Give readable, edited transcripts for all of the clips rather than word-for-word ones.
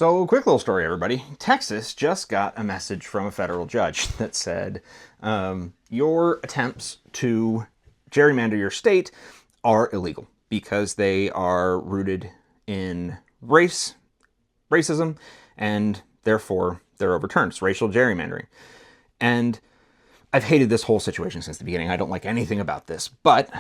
So, quick little story, everybody. Texas just got a message from a federal judge that said, your attempts to gerrymander your state are illegal because they are rooted in racism, and therefore they're overturned. It's racial gerrymandering. And I've hated this whole situation since the beginning. I don't like anything about this, but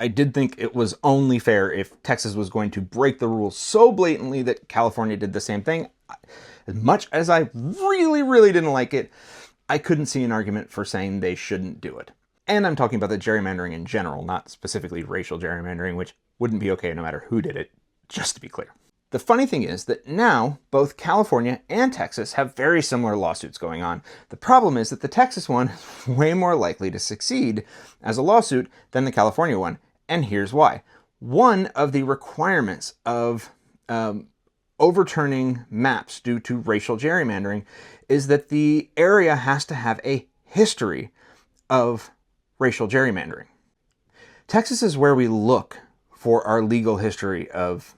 I did think it was only fair if Texas was going to break the rules so blatantly that California did the same thing. As much as I really, really didn't like it, I couldn't see an argument for saying they shouldn't do it. And I'm talking about the gerrymandering in general, not specifically racial gerrymandering, which wouldn't be okay no matter who did it, just to be clear. The funny thing is that now both California and Texas have very similar lawsuits going on. The problem is that the Texas one is way more likely to succeed as a lawsuit than the California one. And here's why. One of the requirements of overturning maps due to racial gerrymandering is that the area has to have a history of racial gerrymandering. Texas is where we look for our legal history of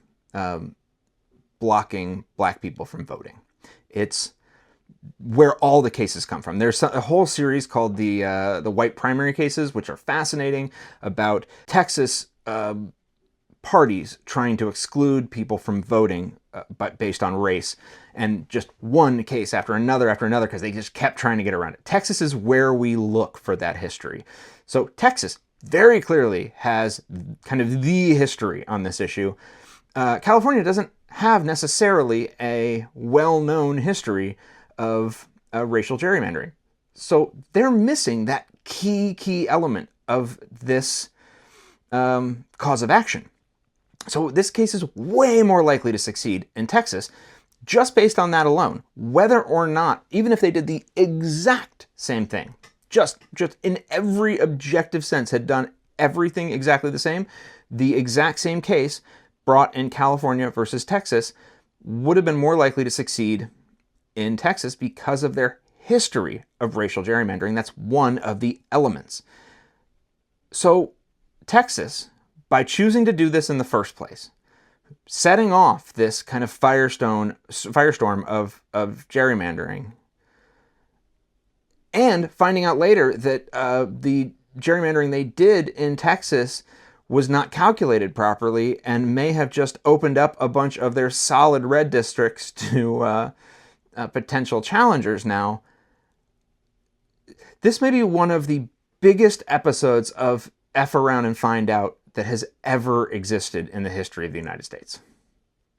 blocking black people from voting. It's where all the cases come from. There's a whole series called the white primary cases, which are fascinating, about Texas parties trying to exclude people from voting but based on race, and just one case after another because they just kept trying to get around it. Texas is where we look for that history. So Texas very clearly has kind of the history on this issue. California doesn't have necessarily a well-known history of racial gerrymandering. So they're missing that key element of this cause of action. So this case is way more likely to succeed in Texas just based on that alone. Whether or not, even if they did the exact same thing, just in every objective sense had done everything exactly the same, the exact same case brought in California versus Texas would have been more likely to succeed in Texas because of their history of racial gerrymandering. That's one of the elements. So Texas, by choosing to do this in the first place, setting off this kind of firestorm of gerrymandering, and finding out later that the gerrymandering they did in Texas was not calculated properly and may have just opened up a bunch of their solid red districts to potential challengers now. This may be one of the biggest episodes of F around and find out that has ever existed in the history of the United States.